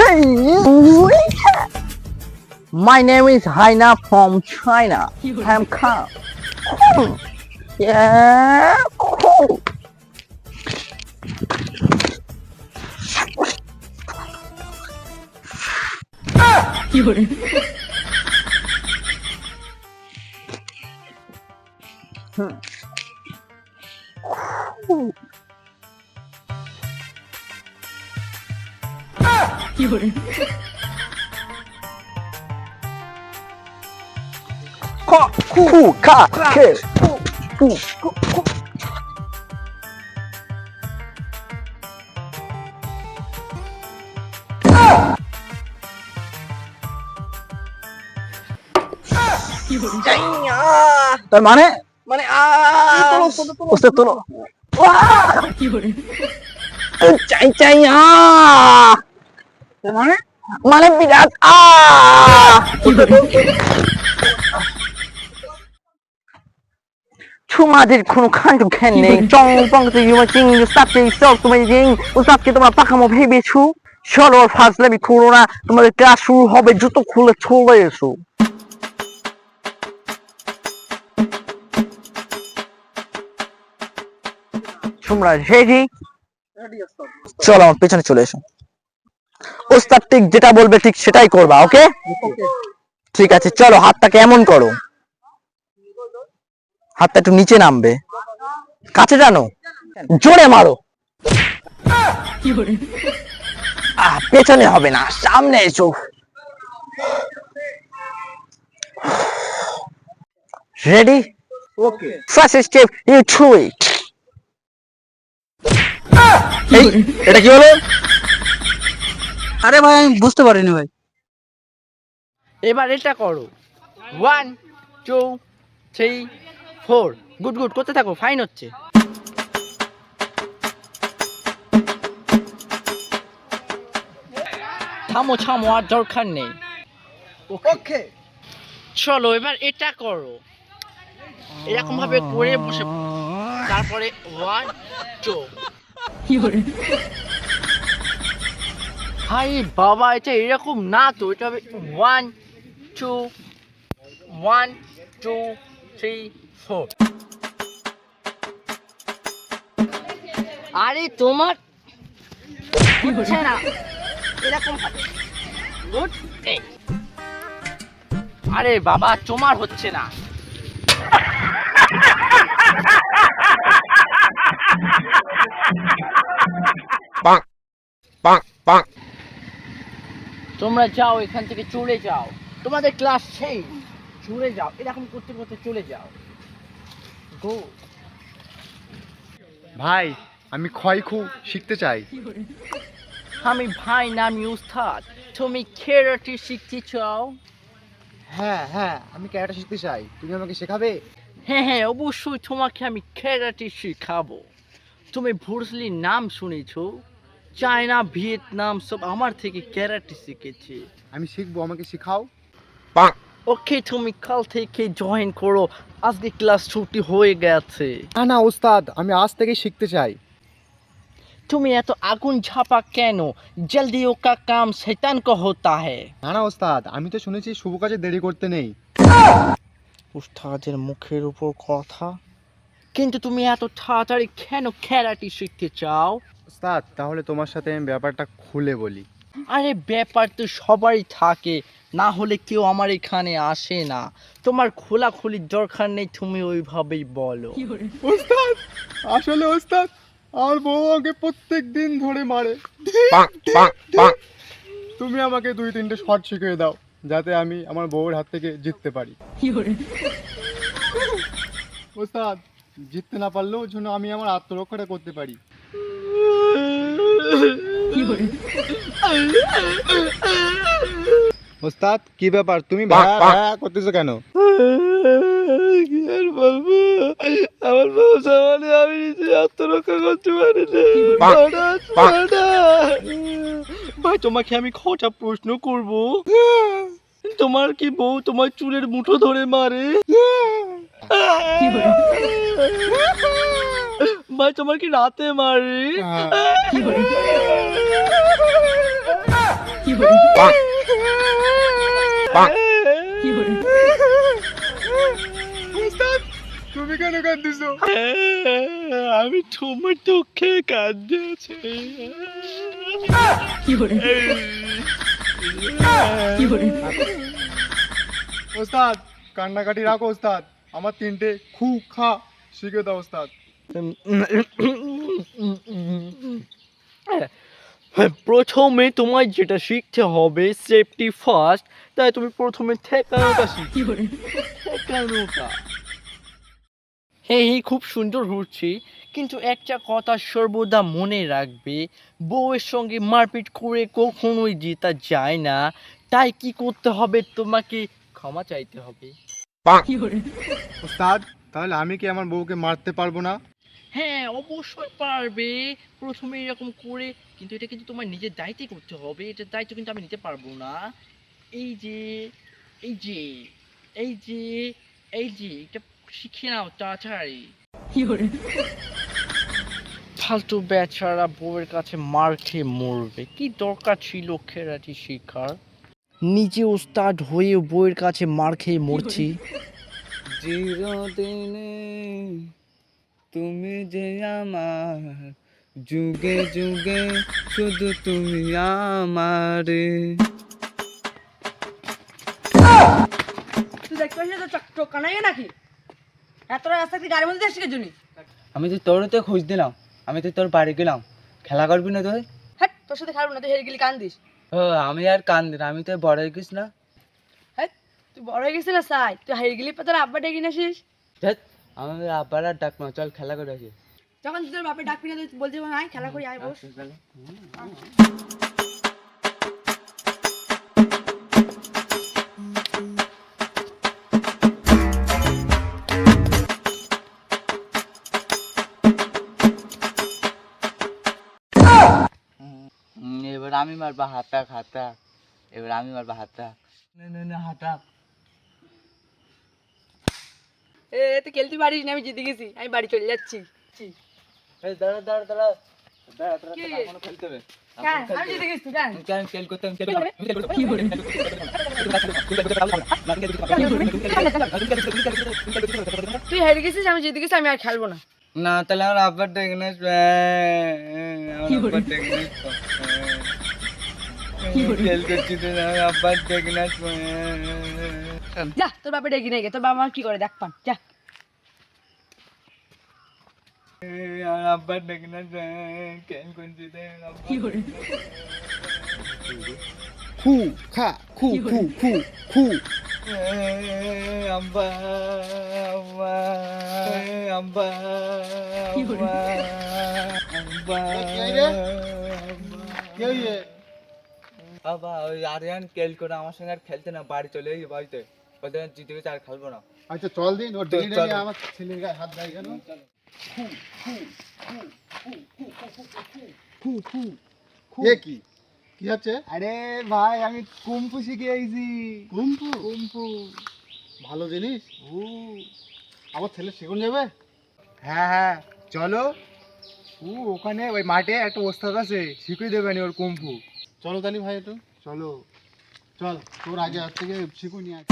My name is Haina from China. I'm Khan. Yeah. Cool. তার মানে মানে ওস্তাদ তোলো চাই চাই মানে মানে বিরাট তোমাদের কোনো খান্ড খ্যান নেই চং পং চিং উস্তাদকে সব তোমার জিং উস্তাদকে তোমার পাকামো ভেবেছো চলো ফাজলামি করো না তোমাদের ক্লাস শুরু হবে জুতো খুলে চলে এসো তোমরা রেডি চলো আমার পেছনে চলে এসো ওস্তাদ ঠিক যেটা বলবে ঠিক সেটাই করবা ওকে ঠিক আছে চলো হাতটাকে এমন করো হাতটা একটু নিচে নামবে কাছে জানো জোরে মারো পেছনে হবে না সামনে এসো ready okay first step you through it এটা কি হলো আরে ভাই আমি বুঝতে পারিনি ভাই এবার এটা করো 1 2 3 4 গুড গুড করতে থাকো ফাইন হচ্ছে থামো থামো আর দরকার নেই ওকে চলো এবার এটা করো এরকম ভাবে করে বসে তারপরে 1 2 হাই বাবা এটা এরকম না তো এটা হবে 1 2 1 2 3 4 আরে তোমার হচ্ছে না এরকম গুড আরে বাবা তোমার হচ্ছে না তোমরা যাও এখান থেকে চলে যাও তোমাদের ক্লাস সেই চলে যাও এরকম করতে করতে চলে যাও গো ভাই আমি খয়খু শিখতে চাই আমি ভাই নামি উস্তাদ তুমি ক্যারাটে শিখতে চাও হ্যাঁ হ্যাঁ আমি ক্যারাটে শিখতে চাই তুমি আমাকে শেখাবে হ্যাঁ হ্যাঁ অবশ্যই তোমাকে আমি ক্যারাটে শেখাবো তুমি ব্রুসলির নাম শুনেছো চায়না ভিয়েতনাম সব আমার থেকে ক্যারাটে শিখেছে আমি শিখবো আমাকে শেখাও ওকে তুমি কাল থেকে জয়েন করো আজকে ক্লাস ছুটি হয়ে গেছে না না ওস্তাদ আমি আজ থেকে শিখতে চাই তুমি এত আগুন ঝাপা কেন জলদিও কা কাম শয়তান কো হোতা হ্যায় না না ওস্তাদ আমি তো শুনেছি শুভ কাজে দেরি করতে নেই উস্তাদের মুখের উপর কথা কিন্তু তুমি এত তাড়াতাড়ি কেন ক্যারাটে শিখতে চাও ওস্তাদ তাহলে তোমার সাথে আমি ব্যাপারটা খুলে বলি আরে ব্যাপার তো সবারই থাকে না হলে কেউ আমার এখানে আসে না তোমার খোলাখুলির দরকার নেই তুমি ওইভাবেই বলো ওস্তাদ আসলে ওস্তাদ আমার বউ আমাকে প্রত্যেক দিন ধরে মারে তুমি আমাকে 2-3টে শট শিখিয়ে দাও যাতে আমি আমার বউয়ের হাত থেকে জিততে পারি ওস্তাদ জিততে না পারলেও যেন আমি আমার আত্মরক্ষাটা করতে পারি ওস্তাদ কি ব্যাপার তুমি ভায়া করতেছো কেন কি আর বলবো আমার বউ সামনে আমি নিজে আত্মরক্ষা করতে পারি ভাই তোমাকে আমি খোঁচা প্রশ্ন করব তোমার কি বউ তোমার চুলের মুঠো ধরে মারে ভাই তোমার কি রাতে মারে ওস্তাদ তুমি কেন কাঁদতেছো? আমি তোমার দুঃখে কাঁদতেছি। ওস্তাদ কান্নাকাটি রাখো ওস্তাদ, আমার 3টে খু খা শিখে দাও ওস্তাদ। প্রথমে তোমার যেটা শিখতে হবে সেফটি ফার্স্ট, তাই তুমি প্রথমে ঠেকানোটা শিখো। ঠেকানোটা হ্যাঁ খুব সুন্দর হচ্ছে, কিন্তু একটা কথা সর্বদা মনে রাখবে, বউয়ের সঙ্গে মারপিট করে কখনোই জেতা যায় না। তাই কি করতে হবে, তোমাকে ক্ষমা চাইতে হবে। ওস্তাদ তাহলে আমি কি আমার বউকে মারতে পারবো না? হ্যাঁ অবশ্যই পারবে, প্রথমে এরকম করে, কিন্তু এটা কিন্তু তোমার নিজের দায়িত্বে করতে হবে, এটার দায়িত্ব কিন্তু আমি নিতে পারবো না। এই যে এই যে এই যে এই যে এটা শিখে নাও তাড়াতাড়ি। ফালতু বেচারা বউয়ের কাছে মার খেয়ে মরবে, কি দরকার ছিল খেরাটি শিখার? নিজে ওস্তাদ হয়ে বউয়ের কাছে মার খেয়ে মরছি। চিরদিনে তুমি যে আমার, যুগে যুগে শুধু তুমি আমারে। তুই দেখতে পাচ্ছিস তো চোখ কানাই নাকি? এত রাস্তা তুই গাড়ির মধ্যে আসছিস জন্য? আমি তো তোর তো খোঁজ দিলাম, আমি তো তোর বাড়ি গেলাম, খেলা করবি না তুই? হ্যাঁ তোর সাথে খারাপ না, তুই হেরে গেলি কান্দিস। ও আমি আর কান্দি না, আমি তো বড় হয়ে গেছি না। হ্যাঁ তুই বড় হয়ে গেছিস না সাই, তুই হেরে গেলি তোর আব্বা ডেকে নিয়ে আসিস। ধ্যাৎ, আমাদের আব্বার আর ডাক না, চল খেলা করে আসি। যখন তুই তোর বাপে ডাকবি না তুই বলছিস আয় খেলা করি আয় বস। এবার আমি মারবা হাতাক হাতাক, এবার আমি মারবা হাতাক, না হাতাক। এ তুই খেলতে পারিস না, আমি জিতে গেছি, আমি বাড়ি চলে যাচ্ছি। এই দাঁড়া দাঁড়া দাঁড়া দাঁড়া দাঁড়া, কি? এখনো খেলতে হবে। কেন আমি জিতে গেছি কেন? কেন খেল করতে তুই হেরে গেছিস, আমি জিতে গেছি, আমি আর খেলবো না। না, তাহলে আমার আব্বার ডেকে নিস, খেল করছি তো, আমার আব্বার ডেকে নিস। যা তোর বাপে ডেকে নিয়ে গে, তোর বাবা মা কি করে দেখ পান, যা। আমার আব্বার ডেকে নিস, খেল করছি তো, খু খা খু খু খু খু। আব্বা আব্বা আব্বা আব্বা বাবা, ওই আরিয়ান খেল করে আমার সঙ্গে আর খেলতে না, বাড়ি চলে গেছি, বাড়িতে ওদের জিতে গেছে, আর খেলবো না। আচ্ছা চল দিন, ওর ডেলি চল। ডেলি আমার ছেলের গায়ে হাত দেয় কেন? এ কি কি হচ্ছে? আরে ভাই, আমি কুম্ফু শিখে আইছি। কুম্ফু? কুম্ফু ভালো জিনিস। আমার ছেলে শিখুন যাবে? হ্যাঁ হ্যাঁ চলো, ওখানে ওই মাঠে একটা ওস্তাদ আছে, শিখিয়ে দেবেন ওর কুম্ফু। চলো তালি ভাই, একটু চলো, চল তোর আগে হাত থেকে শিখুন নিয়ে আয়।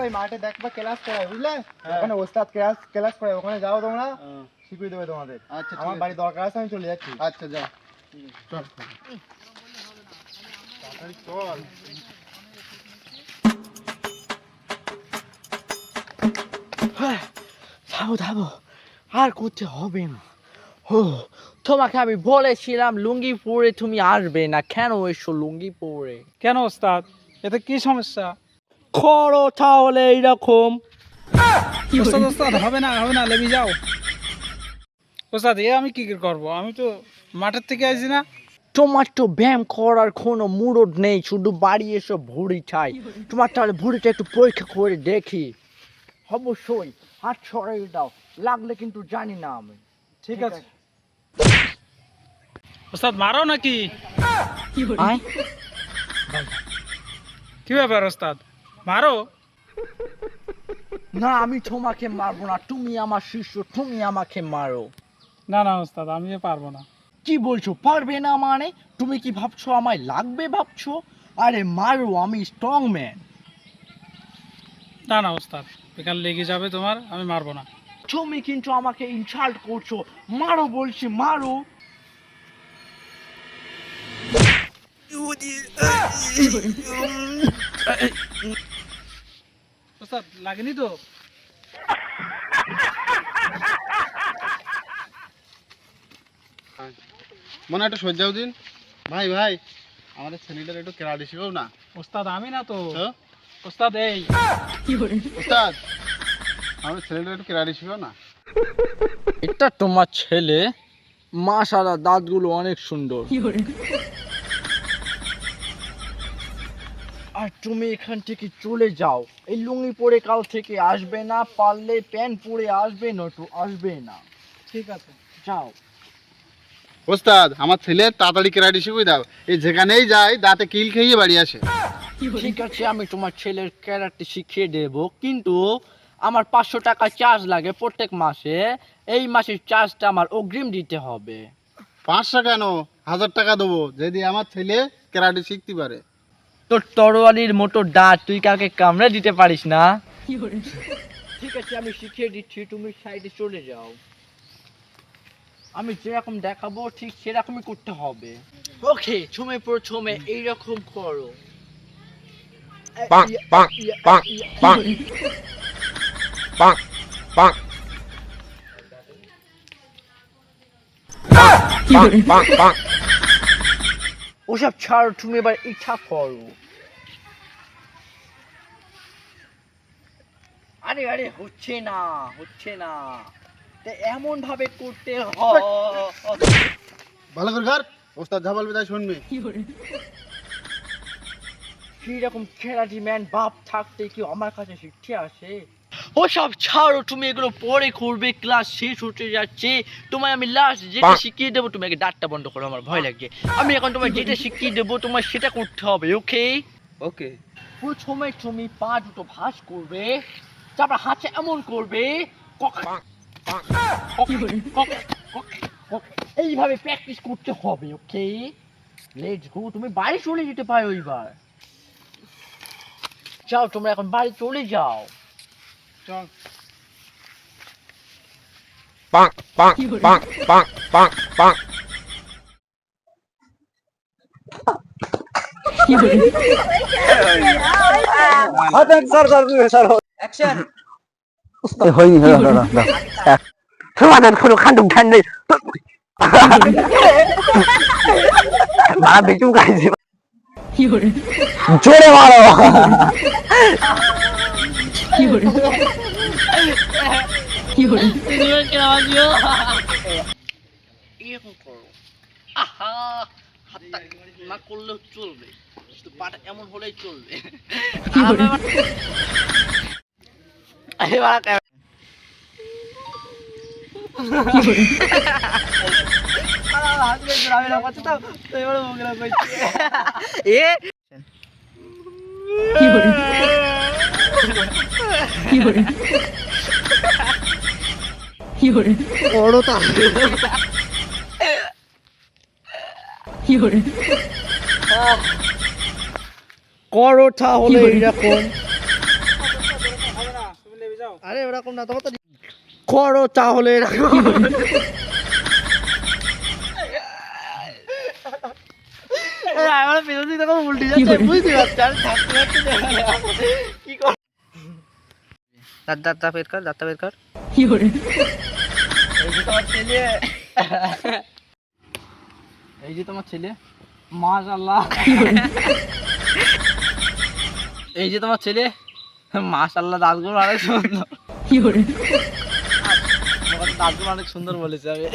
ওই মাঠে দেখবা ক্লাস করায়, বুঝলে? ওখানে ওস্তাদ ক্লাস করে, ওখানে যাও তোমরা, শিখিয়ে দেবে তোমাদের। আচ্ছা আমার বাড়ি দরকার আছে, আমি চলে যাচ্ছি। আচ্ছা যা, চল তাড়াতাড়ি চল। থামো থামো, আর করতে হবে না। ও তোমাকে আমি বলেছিলাম লুঙ্গি পরে তুমি আসবে না, কেন এসো লুঙ্গি পরে? কেন ওস্তাদ, এতে কি সমস্যা? করো তাহলে এইরকম। ওস্তাদ ওস্তাদ হবে না লেবি যাও। ওস্তাদ এ আমি কি করবো, আমি তো মাঠের থেকে আসি না। তোমার তো ব্যায়াম করার কোনো মুরদ নেই, শুধু বাড়ি এসে ভুড়ি চাই। তোমার তাহলে ভুড়িটা একটু পরীক্ষা করে দেখি। অবশ্যই হাত সরাই দাও, লাগলে কিন্তু জানি না আমি। ঠিক আছে ওস্তাদ, মারো নাকি? আয় কি ব্যাপার ওস্তাদ, মারো। না আমি তোমাকে মারবো না, তুমি আমার শিষ্য, তুমি আমাকে মারো। না না ওস্তাদ, আমি পারবো না। কি বলছো পারবে না মানে? তুমি কি ভাবছো আমায় লাগবে ভাবছো? আরে মারো, আমি স্ট্রং ম্যান। না না ওস্তাদ, এখানে লেগে যাবে তোমার, আমি মারবো না। তুমি কিন্তু আমাকে ইনসাল্ট করছো, মারো বলছি মারো। ওস্তাদ লাগেনি তো? মনে একটা সজ্জাও দিন। ভাই ভাই, আমাদের ছেলেটার একটু কেরাটি শিখাও না। ওস্তাদ আমি না তো, তো ওস্তাদ এই। উস্তাদ, আমাদের ছেলেটার একটু কেরাটি শিখাও না। এটা তোমার ছেলে, মাশাআল্লাহ দাঁতগুলো অনেক সুন্দর। আর তুমি এখান থেকে চলে যাও, এই লুঙ্গি পরে কাল থেকে আসবে না, পারলে প্যান্ট পরে আসবে, নয়তো আসবে না। ঠিক আছে। যাও। ওস্তাদ, আমার ছেলে তাড়াতাড়ি কেরাটি শিখিয়ে দাও। এই যেখানেই যায় দাঁতে কিল খেয়ে বাড়ি আসে। ঠিক আছে, আমি তোমার ছেলের ক্যারাটে শিখিয়ে দেব, কিন্তু আমার 500 টাকা চার্জ লাগে প্রত্যেক মাসে। এই মাসের চার্জটা আমার অগ্রিম দিতে হবে। 500 কেন, 1000 টাকা দেবো যদি আমার ছেলে কেরাটি শিখতে পারে। তোর তরোয়ালির মতো দাঁত, তুই কাউকে কামড়ে দিতে পারিস না। ঠিক আছে, আমি শিখিয়ে দিচ্ছি, তুমি সাইডে চলে যাও। আমি যেরকম দেখাবো ঠিক সেরকমই করতে হবে। ওকে, তুমি প্রথমে এইরকম করো। ওসব ছাড়ো, তুমি এবার ইচ্ছা করো। আরে আরে হচ্ছে না, হচ্ছে না, তা এমন ভাবে করতে হয়। ভালো করে কর, ওস্তাদ যা বলবে তাই শুনবি। কিরকম খেলাটি ম্যান বাপ থাকতে কি আমার কাছে শিখতে আসে? ওসব ছাড়ো, তুমি এগুলো পরে করবে, ক্লাস শেষ হতে যাচ্ছে। তোমায় আমি লাস্ট যেটা শিখিয়ে দেবো, তুমি আগে দাঁতটা বন্ধ করো, আমার ভয় লাগছে। আমি এখন তোমায় যেটা শিখিয়ে দেবো তোমার সেটা করতে হবে, ওকে? ওকে। প্রথমে তুমি পা দুটো ভাঁজ করবে, তারপর হাতে এমন করবে, এইভাবে প্র্যাকটিস করতে হবে, ওকে? লেটস গো, তুমি বাড়ি চলে যেতে পারো এবার। যাও, তোমরা এখন বাড়ি চলে যাও। চল। হয়নি, তোমাদের কোনো খান্ডু ধ্যান নেই। মারা বেচু খাইছি, জোরে মারো। এরকম করো। আহা, হাতটা না করলেও চলবে, শুধু পাটা এমন হলেই চলবে। করো তাহলে এরকম। আরে ওরকম না, তোমার তো করো তাহলে এরকম। আমার পেছন দিকে তখন উল্টে যাচ্ছে, বুঝতে পারছি। আমি থাকতে থাকতে কি কর, দাঁতটা বের কর, দাঁতটা বের কর। এই যে তোমার ছেলে, এই যে তোমার ছেলে, মাশাআল্লাহ। এই যে তোমার ছেলে, মাশাআল্লাহ, দাঁতগুলো অনেক সুন্দর। দাঁতগুলো অনেক সুন্দর বলেছে আমি।